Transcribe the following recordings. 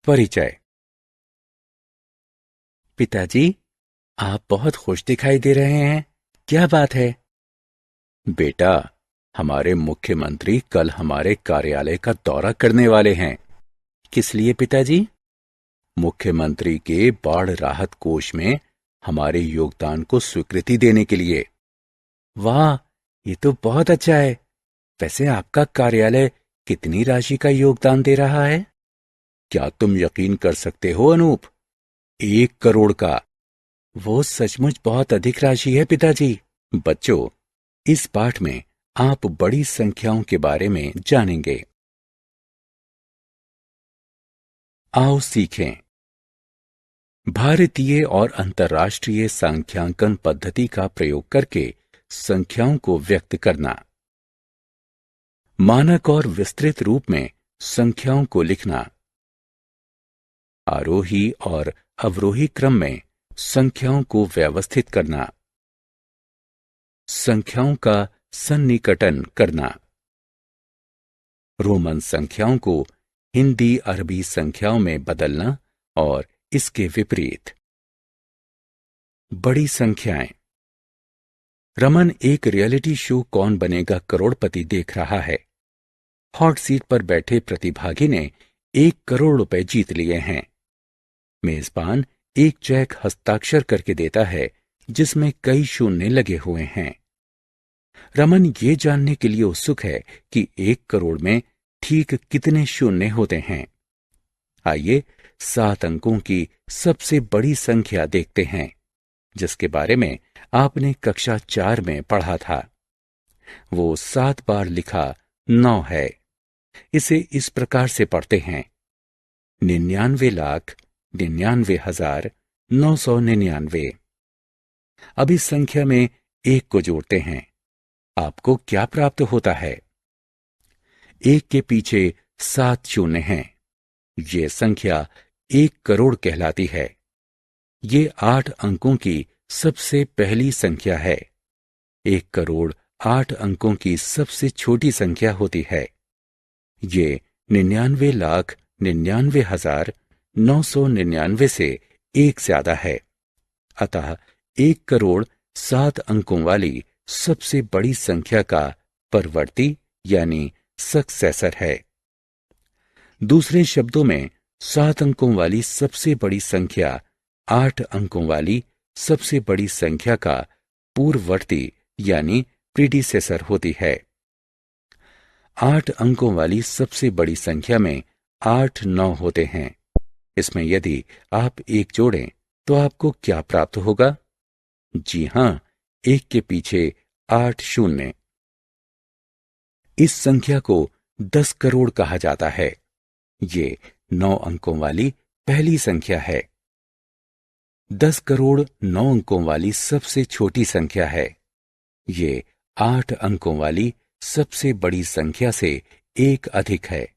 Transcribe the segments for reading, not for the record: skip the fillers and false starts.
परिचय। पिताजी, आप बहुत खुश दिखाई दे रहे हैं। क्या बात है? बेटा, हमारे मुख्यमंत्री कल हमारे कार्यालय का दौरा करने वाले हैं। किस लिए पिताजी? मुख्यमंत्री के बाढ़ राहत कोष में हमारे योगदान को स्वीकृति देने के लिए। वाह, ये तो बहुत अच्छा है। वैसे आपका कार्यालय कितनी राशि का योगदान दे रहा है? क्या तुम यकीन कर सकते हो अनूप? 1 करोड़ का। वो सचमुच बहुत अधिक राशि है पिताजी। बच्चों, इस पाठ में आप बड़ी संख्याओं के बारे में जानेंगे। आओ सीखें। भारतीय और अंतर्राष्ट्रीय सांख्यांकन पद्धति का प्रयोग करके संख्याओं को व्यक्त करना। मानक और विस्तृत रूप में संख्याओं को लिखना। आरोही और अवरोही क्रम में संख्याओं को व्यवस्थित करना। संख्याओं का सन्निकटन करना। रोमन संख्याओं को हिंदी अरबी संख्याओं में बदलना और इसके विपरीत। बड़ी संख्याएं। रमन एक रियलिटी शो कौन बनेगा करोड़पति देख रहा है। हॉट सीट पर बैठे प्रतिभागी ने 1 करोड़ रुपए जीत लिए हैं। मेजबान एक चेक हस्ताक्षर करके देता है जिसमें कई शून्य लगे हुए हैं। रमन ये जानने के लिए उत्सुक है कि 1 करोड़ में ठीक कितने शून्य होते हैं। आइए 7 अंकों की सबसे बड़ी संख्या देखते हैं, जिसके बारे में आपने कक्षा 4 में पढ़ा था। वो 7 बार लिखा 9 है। इसे इस प्रकार से पढ़ते हैं: 99,99,999। अब इस संख्या में 1 को जोड़ते हैं। आपको क्या प्राप्त होता है? 1 के पीछे 7 शून्य हैं। ये संख्या 1 करोड़ कहलाती है। ये 8 अंकों की सबसे पहली संख्या है। 1 करोड़ 8 अंकों की सबसे छोटी संख्या होती है। ये 99,99,999 से 1 ज्यादा है। अतः 1 करोड़ 7 अंकों वाली सबसे बड़ी संख्या का परवर्ती यानी सक्सेसर है। दूसरे शब्दों में 7 अंकों वाली सबसे बड़ी संख्या 8 अंकों वाली सबसे बड़ी संख्या का पूर्ववर्ती यानी प्रीडिसेसर होती है। 8 अंकों वाली सबसे बड़ी संख्या में 8 9 होते हैं। इसमें यदि आप 1 जोड़ें तो आपको क्या प्राप्त होगा? जी हां, 1 के पीछे 8 शून्य। इस संख्या को 10 करोड़ कहा जाता है। ये 9 अंकों वाली पहली संख्या है। 10 करोड़ 9 अंकों वाली सबसे छोटी संख्या है। ये 8 अंकों वाली सबसे बड़ी संख्या से 1 अधिक है।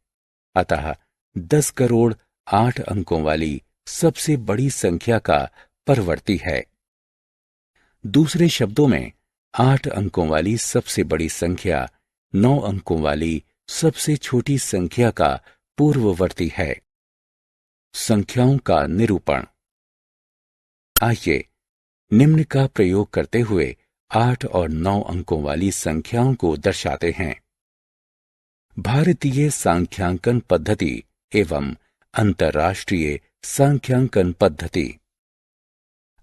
अतः 10 करोड़ 8 अंकों वाली सबसे बड़ी संख्या का परवर्ती है। दूसरे शब्दों में 8 अंकों वाली सबसे बड़ी संख्या 9 अंकों वाली सबसे छोटी संख्या का पूर्ववर्ती है। संख्याओं का निरूपण। आइए निम्न का प्रयोग करते हुए 8 और 9 अंकों वाली संख्याओं को दर्शाते हैं। भारतीय सांख्यांकन पद्धति एवं अंतर्राष्ट्रीय सांख्यांकन पद्धति।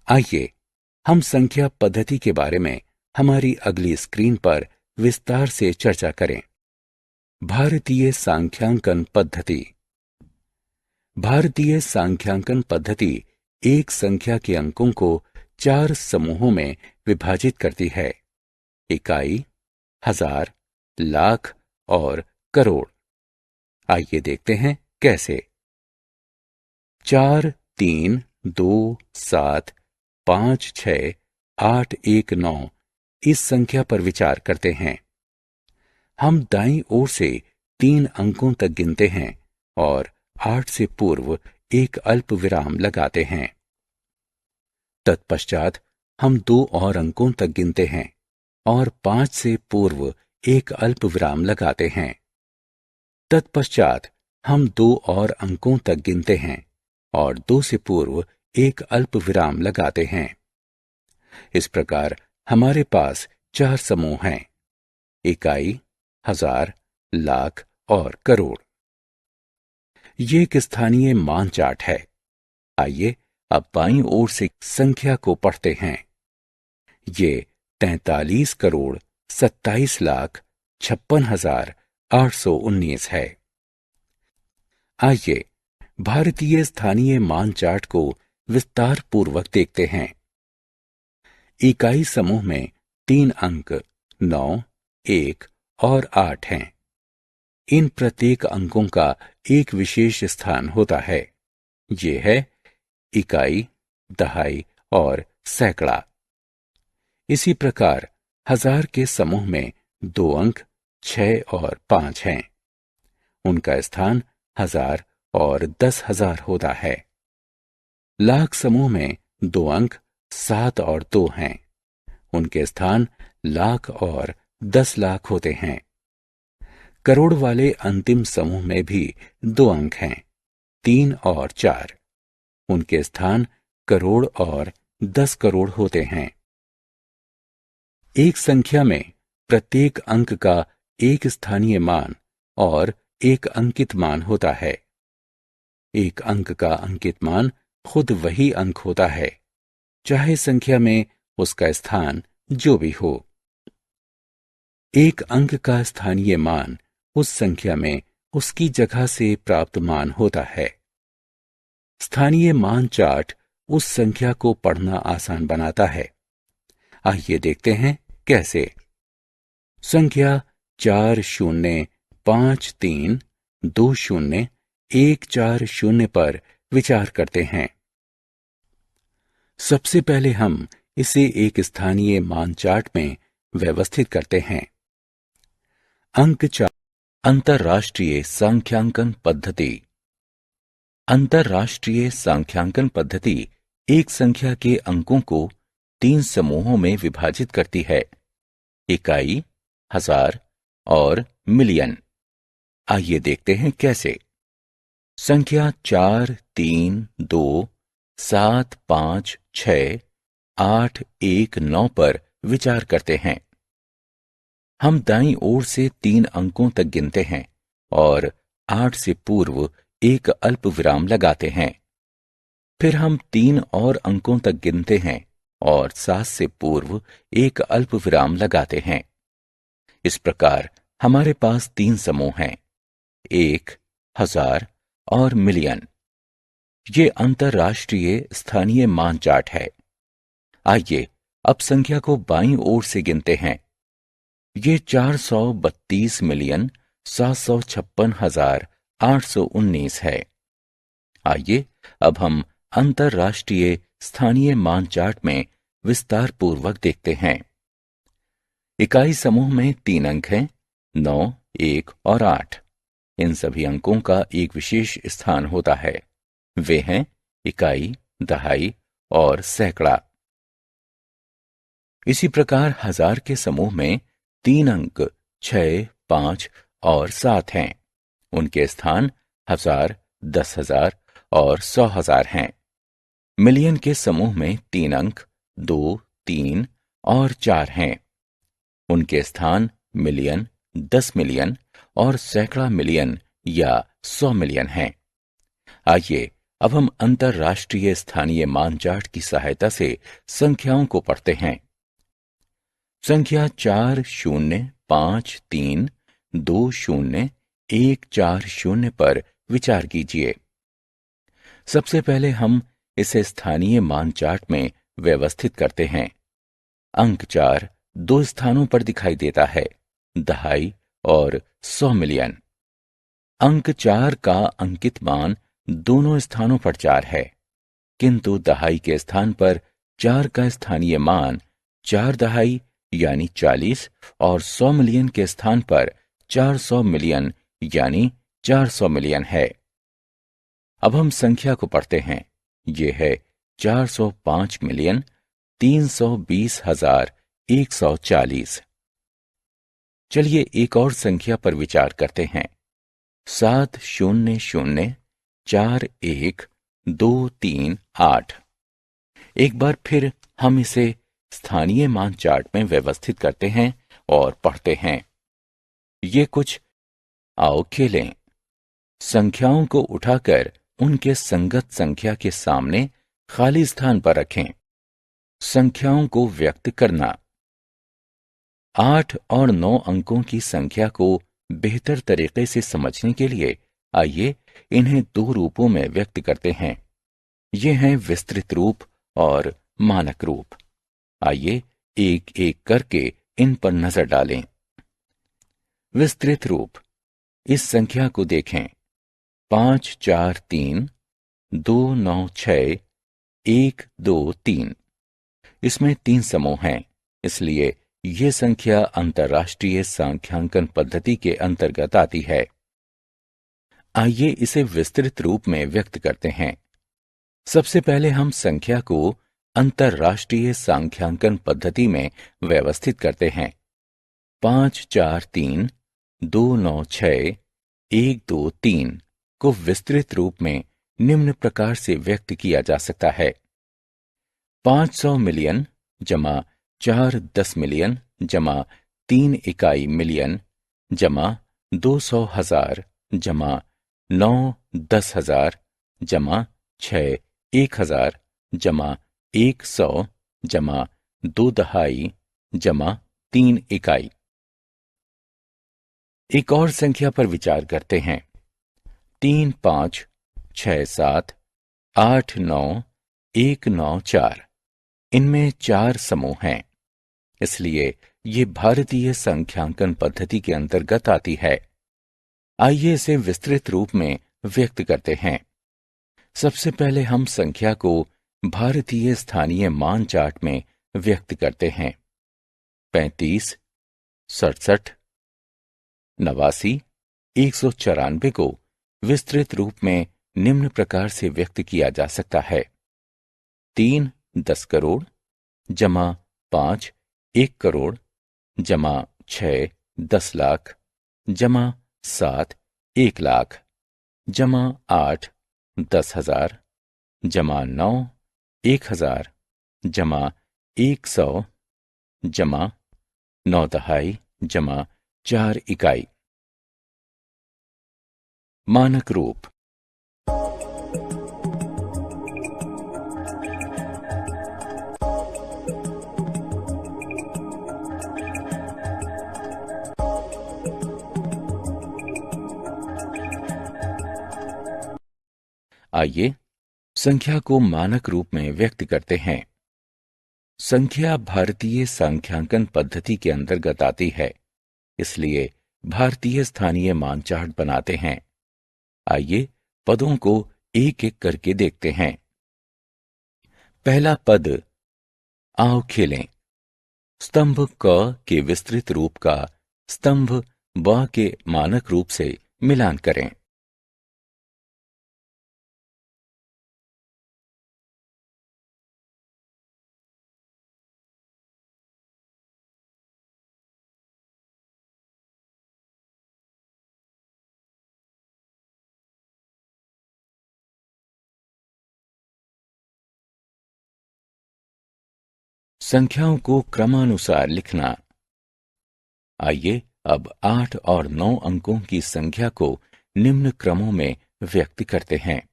आइए हम संख्या पद्धति के बारे में हमारी अगली स्क्रीन पर विस्तार से चर्चा करें। भारतीय सांख्यांकन पद्धति। भारतीय सांख्यांकन पद्धति एक संख्या के अंकों को 4 समूहों में विभाजित करती है: इकाई, हजार, लाख और करोड़। आइए देखते हैं कैसे। 4 3 2 7 5 6 8 1 9 इस संख्या पर विचार करते हैं। हम दाईं ओर से 3 अंकों तक गिनते हैं और 8 से पूर्व एक अल्प विराम लगाते हैं। तत्पश्चात हम 2 और अंकों तक गिनते हैं और 5 से पूर्व एक अल्प विराम लगाते हैं। तत्पश्चात हम 2 और अंकों तक गिनते हैं और 2 से पूर्व एक अल्प विराम लगाते हैं। इस प्रकार हमारे पास 4 समूह हैं: इकाई, हजार, लाख और करोड़। ये एक स्थानीय मान चार्ट है। आइए अब बाईं ओर से संख्या को पढ़ते हैं। ये 43 करोड़ 27 लाख 56,819 है। आइए भारतीय स्थानीय मान चार्ट को विस्तार पूर्वक देखते हैं। इकाई समूह में 3 अंक 9, 1 और 8 हैं। इन प्रत्येक अंकों का एक विशेष स्थान होता है। ये है इकाई, दहाई और सैकड़ा। इसी प्रकार हजार के समूह में 2 अंक 6 और 5 हैं। उनका स्थान 1000 और 10,000 होता है। लाख समूह में 2 अंक 7 और 2 हैं। उनके स्थान लाख और 10 लाख होते हैं। करोड़ वाले अंतिम समूह में भी 2 अंक हैं, 3 और 4। उनके स्थान करोड़ और 10 करोड़ होते हैं। एक संख्या में प्रत्येक अंक का एक स्थानीय मान और एक अंकित मान होता है। एक अंक का अंकित मान खुद वही अंक होता है, चाहे संख्या में उसका स्थान जो भी हो। एक अंक का स्थानीय मान उस संख्या में उसकी जगह से प्राप्त मान होता है। स्थानीय मान चार्ट उस संख्या को पढ़ना आसान बनाता है। आइए देखते हैं कैसे। संख्या 40532014 पर विचार करते हैं। सबसे पहले हम इसे एक स्थानीय मान चार्ट में व्यवस्थित करते हैं। अंक 4 अंतरराष्ट्रीय सांख्यांकन पद्धति। अंतरराष्ट्रीय सांख्यांकन पद्धति एक संख्या के अंकों को 3 समूहों में विभाजित करती है: इकाई, हजार और मिलियन। आइए देखते हैं कैसे। संख्या 4, 3, 2, 7, 5, 6, 8, 1, 9 पर विचार करते हैं। हम दाईं ओर से 3 अंकों तक गिनते हैं और 8 से पूर्व एक अल्प विराम लगाते हैं। फिर हम 3 और अंकों तक गिनते हैं और 7 से पूर्व एक अल्प विराम लगाते हैं। इस प्रकार हमारे पास 3 समूह हैं: 1, हजार और मिलियन। ये अंतरराष्ट्रीय स्थानीय मान चार्ट है। आइए अब संख्या को बाईं ओर से गिनते हैं। ये 432,756,819 है। आइए अब हम अंतरराष्ट्रीय स्थानीय मान चार्ट में विस्तार पूर्वक देखते हैं। इकाई समूह में 3 अंक हैं, 9, 1 और 8। इन सभी अंकों का एक विशेष स्थान होता है। वे हैं इकाई, दहाई और सैकड़ा। इसी प्रकार हजार के समूह में 3 अंक 6, 5 और 7 हैं। उनके स्थान 1000, 10,000 और 100,000 हैं। मिलियन के समूह में 3 अंक 2, 3 और 4 हैं। उनके स्थान मिलियन, 10 मिलियन और सैकड़ा मिलियन या 100 मिलियन हैं। आइए अब हम अंतरराष्ट्रीय स्थानीय मान चार्ट की सहायता से संख्याओं को पढ़ते हैं। संख्या 40532014 पर विचार कीजिए। सबसे पहले हम इसे स्थानीय मान चार्ट में व्यवस्थित करते हैं। अंक 4 2 स्थानों पर दिखाई देता है: दहाई और 100 मिलियन। अंक 4 का अंकित मान दोनों स्थानों पर 4 है, किंतु दहाई के स्थान पर 4 का स्थानीय मान 4 दहाई यानी 40 और 100 मिलियन के स्थान पर 400 मिलियन यानी 400 मिलियन है। अब हम संख्या को पढ़ते हैं। ये है 405,320,140। चलिए एक और संख्या पर विचार करते हैं। 700412338। एक बार फिर हम इसे स्थानीय मान चार्ट में व्यवस्थित करते हैं और पढ़ते हैं। ये कुछ, आओ खेलें। संख्याओं को उठाकर उनके संगत संख्या के सामने खाली स्थान पर रखें। संख्याओं को व्यक्त करना। 8 और 9 अंकों की संख्या को बेहतर तरीके से समझने के लिए आइए इन्हें दो रूपों में व्यक्त करते हैं। ये हैं विस्तृत रूप और मानक रूप। आइए एक एक करके इन पर नजर डालें। विस्तृत रूप। इस संख्या को देखें, 543296123। इसमें 3 समूह हैं, इसलिए ये संख्या अंतर्राष्ट्रीय सांख्यांकन पद्धति के अंतर्गत आती है। आइए इसे विस्तृत रूप में व्यक्त करते हैं। सबसे पहले हम संख्या को अंतर्राष्ट्रीय सांख्यांकन पद्धति में व्यवस्थित करते हैं। 543296123 को विस्तृत रूप में निम्न प्रकार से व्यक्त किया जा सकता है। 500 मिलियन जमा 4 10 मिलियन जमा 3 इकाई मिलियन जमा 200,000 जमा 9 10,000 जमा 6 1,000 जमा 100 जमा 2 दहाई जमा 3 इकाई। एक और संख्या पर विचार करते हैं। 3 5 6 7 8 9 1 9 4। इनमें 4 समूह हैं, इसलिए ये भारतीय संख्यांकन पद्धति के अंतर्गत आती है। आइए इसे विस्तृत रूप में व्यक्त करते हैं। सबसे पहले हम संख्या को भारतीय स्थानीय मान चार्ट में व्यक्त करते हैं। 35 67 89 194 को विस्तृत रूप में निम्न प्रकार से व्यक्त किया जा सकता है। 3 10 करोड़ जमा 5 1 करोड़ जमा 6 10 लाख जमा 7 1 लाख जमा 8 10,000 जमा 9 1,000 जमा 100 जमा 9 दहाई जमा 4 इकाई। मानक रूप। आइए संख्या को मानक रूप में व्यक्त करते हैं। संख्या भारतीय सांख्यांकन पद्धति के अंतर्गत आती है, इसलिए भारतीय स्थानीय मान चार्ट बनाते हैं। आइए पदों को एक एक करके देखते हैं। पहला पद, आओ खेलें। स्तंभ क के विस्तृत रूप का स्तंभ ब के मानक रूप से मिलान करें। संख्याओं को क्रमानुसार लिखना। आइए अब 8 और 9 अंकों की संख्या को निम्न क्रमों में व्यक्त करते हैं।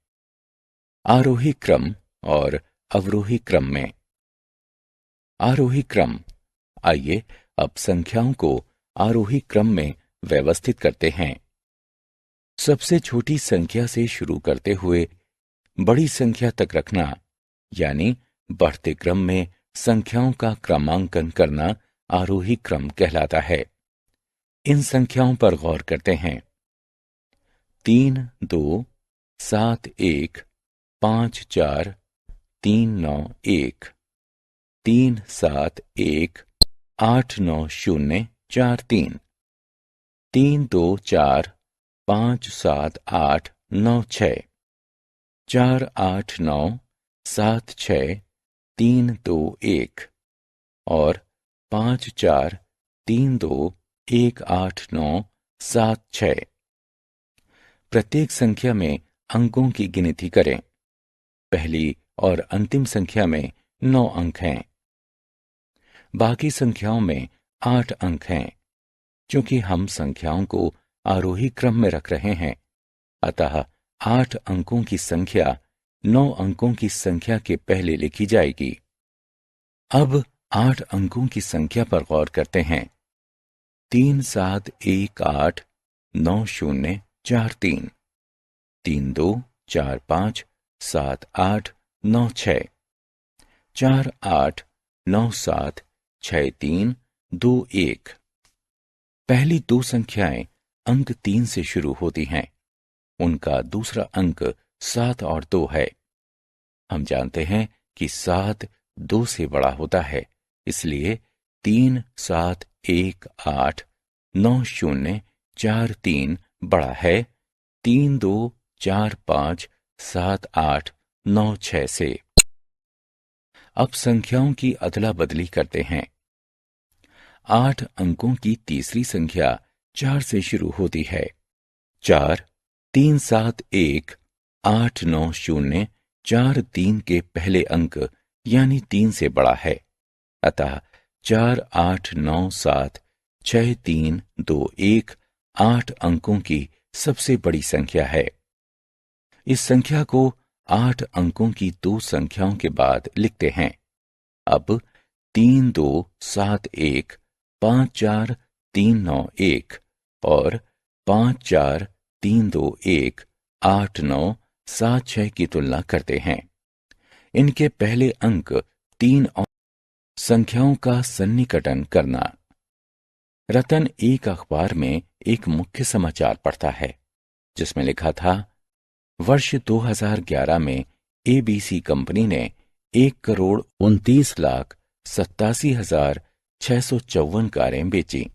आरोही क्रम और अवरोही क्रम में। आरोही क्रम। आइए अब संख्याओं को आरोही क्रम में व्यवस्थित करते हैं। सबसे छोटी संख्या से शुरू करते हुए बड़ी संख्या तक रखना, यानी बढ़ते क्रम में संख्याओं का क्रमांकन करना आरोही क्रम कहलाता है। इन संख्याओं पर गौर करते हैं। 3 2 7 1 5 4 3 9 1 3 7 1 8 9 0 4 3 3 2 4 5 7 8 9 6 4 8 9 7 6 3 2 1 और 5 4 3 2 1 8 9 7 6। प्रत्येक संख्या में अंकों की गिनती करें। पहली और अंतिम संख्या में 9 अंक हैं। बाकी संख्याओं में 8 अंक हैं। क्योंकि हम संख्याओं को आरोही क्रम में रख रहे हैं, अतः 8 अंकों की संख्या 9 अंकों की संख्या के पहले लिखी जाएगी। अब 8 अंकों की संख्या पर गौर करते हैं। 37189043, 32457896, 48976321। पहली दो संख्याएं अंक 3 से शुरू होती हैं। उनका दूसरा अंक 7 और 2 है। हम जानते हैं कि 7 2 से बड़ा होता है, इसलिए 37189043 बड़ा है 32457896 से। अब संख्याओं की अदला बदली करते हैं। 8 अंकों की तीसरी संख्या 4 से शुरू होती है। 4 37189043 के पहले अंक यानी 3 से बड़ा है, अतः 48976321 8 अंकों की सबसे बड़ी संख्या है। इस संख्या को 8 अंकों की दो संख्याओं के बाद लिखते हैं। अब 327154391 और 543218976 की तुलना करते हैं। इनके पहले अंक 3 और संख्याओं का सन्निकटन करना। रतन एक अखबार में एक मुख्य समाचार पढ़ता है, जिसमें लिखा था, वर्ष 2011 में एबीसी कंपनी ने 1,29,87,654 कारें बेची।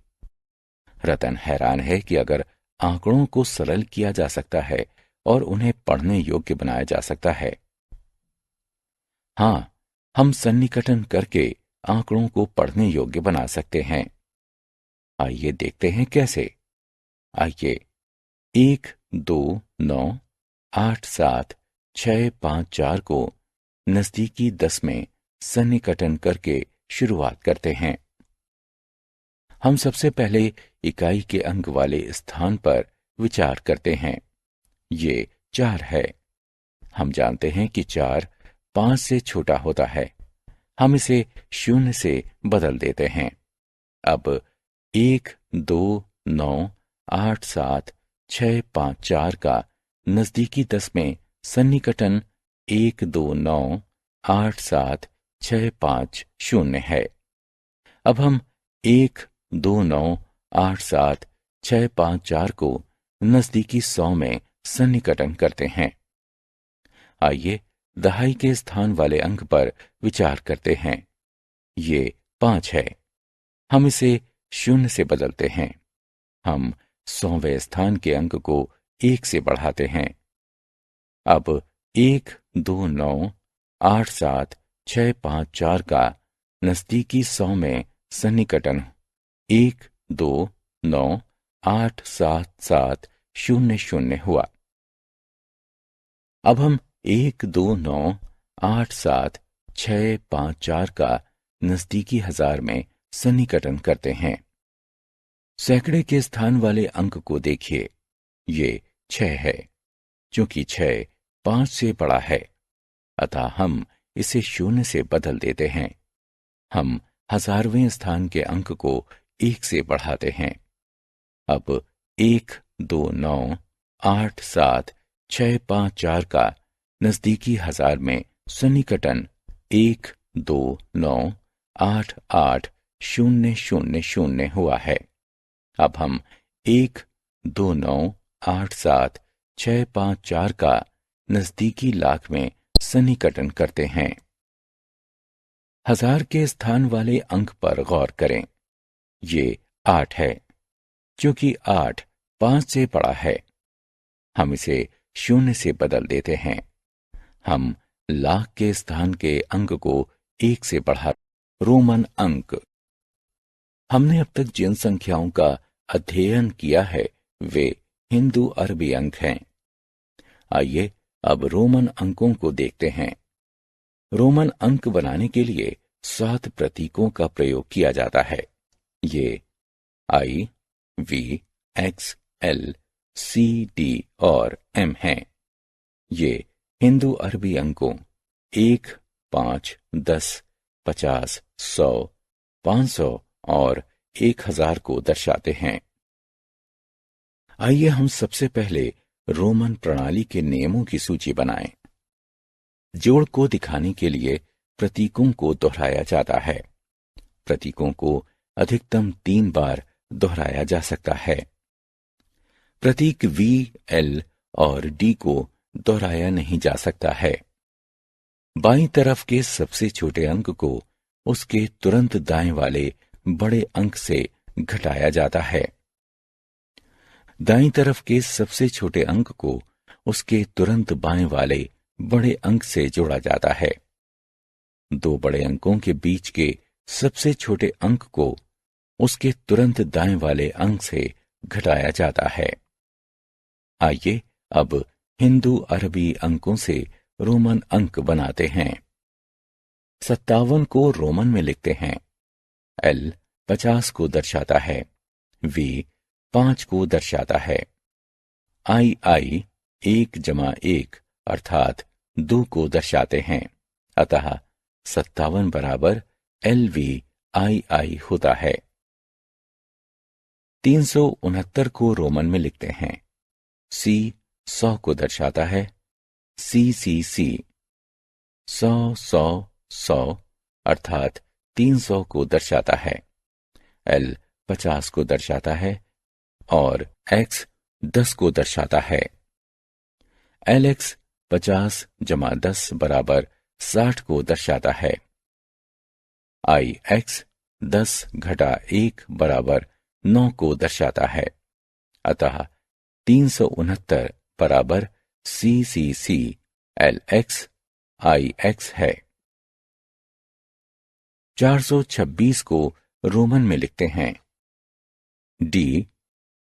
रतन हैरान है कि अगर आंकड़ों को सरल किया जा सकता है और उन्हें पढ़ने योग्य बनाया जा सकता है। हाँ, हम सन्निकटन करके आंकड़ों को पढ़ने योग्य बना सकते हैं। आइए देखते हैं कैसे। आइए 129875654 को नजदीकी 10 में सन्निकटन करके शुरुआत करते हैं। हम सबसे पहले इकाई के अंक वाले स्थान पर विचार करते हैं। ये 4 है। हम जानते हैं कि 4 5 से छोटा होता है। हम इसे 0 से बदल देते हैं। अब 129875654 का नजदीकी 10 में सन्निकटन 1298765 है। अब हम 129875654 को नजदीकी 100 में सन्निकटन करते हैं। आइए दहाई के स्थान वाले अंक पर विचार करते हैं। ये 5 है। हम इसे 0 से बदलते हैं। हम 100वें स्थान के अंक को 1 से बढ़ाते हैं। अब 129875654 का नजदीकी 100 में सन्निकटन 129877700 हुआ। अब हम 129875654 का नजदीकी 1000 में सन्निकटन करते हैं। सैकड़े के स्थान वाले अंक को देखिए। ये 6 है। क्योंकि 6 5 से बड़ा है, अतः हम इसे 0 से बदल देते हैं। हम 1000वें स्थान के अंक को 1 से बढ़ाते हैं। अब 129875654 का नजदीकी 1000 में सन्निकटन 129880000 हुआ है। अब हम 129875654 का नजदीकी लाख में सन्निकटन करते हैं। 1000 के स्थान वाले अंक पर गौर करें। ये 8 है। क्योंकि 8 5 से बड़ा है, हम इसे 0 से बदल देते हैं। हम लाख के स्थान के अंक को 1 से बढ़ा। रोमन अंक। हमने अब तक जिन संख्याओं का अध्ययन किया है वे हिंदू अरबी अंक हैं। आइए अब रोमन अंकों को देखते हैं। रोमन अंक बनाने के लिए 7 प्रतीकों का प्रयोग किया जाता है। ये I, V, X, L, C, D और एम हैं। ये हिंदू अरबी अंकों 1, 5, 10, 50, 100, 500 और 1000 को दर्शाते हैं। आइए हम सबसे पहले रोमन प्रणाली के नियमों की सूची बनाएं। जोड़ को दिखाने के लिए प्रतीकों को दोहराया जाता है। प्रतीकों को अधिकतम 3 बार दोहराया जा सकता है। प्रतीक V, L और D को दोहराया नहीं जा सकता है। बाईं तरफ के सबसे छोटे अंक को उसके तुरंत दाएं वाले बड़े अंक से घटाया जाता है। दाईं तरफ के सबसे छोटे अंक को उसके तुरंत बाएं वाले बड़े अंक से जोड़ा जाता है। 2 बड़े अंकों के बीच के सबसे छोटे अंक को उसके तुरंत दाएं वाले अंक से घटाया जाता है। आइए अब हिंदू अरबी अंकों से रोमन अंक बनाते हैं। 57 को रोमन में लिखते हैं। L 50 को दर्शाता है। V 5 को दर्शाता है। I 1 जमा 1 अर्थात 2 को दर्शाते हैं। अतः 57 बराबर LVII होता है। 369 को रोमन में लिखते हैं। C 100 को दर्शाता है। CCC 100 100 100 अर्थात 300 को दर्शाता है। L 50 को दर्शाता है और X 10 को दर्शाता है। LX 50 जमा 10 बराबर 60 को दर्शाता है। IX 10 घटा 1 बराबर 9 को दर्शाता है। अतः 369 बराबर CCC LX IX है। 426 को रोमन में लिखते हैं। D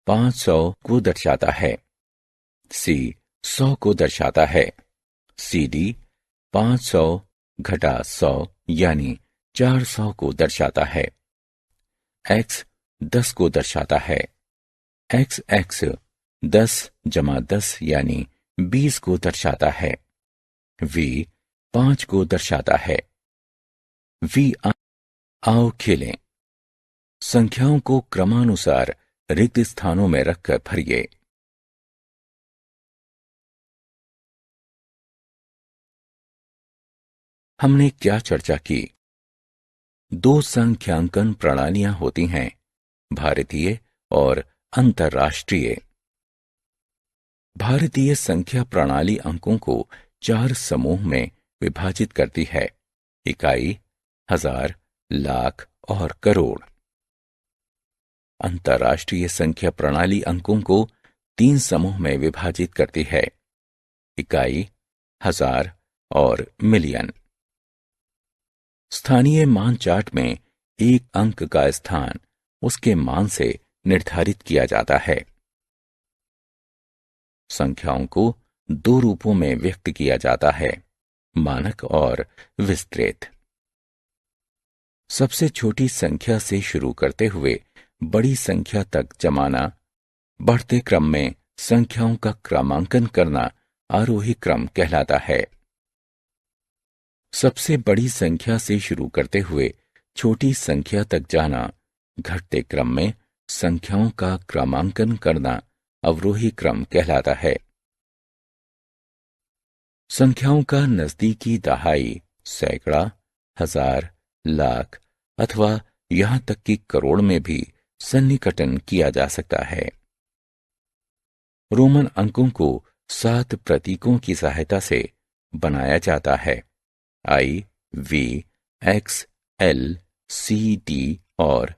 500 को दर्शाता है। C 100 को दर्शाता है। CD 500 घटा 100 यानी 400 को दर्शाता है। X 10 को दर्शाता है। XX 10 जमा 10 यानी 20 को दर्शाता है। V 5 को दर्शाता है। V आओ खेलें। संख्याओं को क्रमानुसार रिक्त स्थानों में रखकर भरिए। हमने क्या चर्चा की? 2 संख्यांकन प्रणालियां होती हैं, भारतीय और अंतर्राष्ट्रीय। भारतीय संख्या प्रणाली अंकों को 4 समूह में विभाजित करती है: इकाई, हजार, लाख और करोड़। अंतर्राष्ट्रीय संख्या प्रणाली अंकों को 3 समूह में विभाजित करती है: इकाई, हजार और मिलियन। स्थानीय मान चार्ट में एक अंक का स्थान उसके मान से निर्धारित किया जाता है। संख्याओं को 2 रूपों में व्यक्त किया जाता है: मानक और विस्तृत। सबसे छोटी संख्या से शुरू करते हुए बड़ी संख्या तक जमाना, बढ़ते क्रम में संख्याओं का क्रमांकन करना आरोही क्रम कहलाता है। सबसे बड़ी संख्या से शुरू करते हुए छोटी संख्या तक जाना, घटते क्रम में संख्याओं का क्रमांकन करना अवरोही क्रम कहलाता है। संख्याओं का नजदीकी दहाई, सैकड़ा, हजार, लाख अथवा यहां तक कि करोड़ में भी सन्निकटन किया जा सकता है। रोमन अंकों को 7 प्रतीकों की सहायता से बनाया जाता है: I, V, X, L, C, D और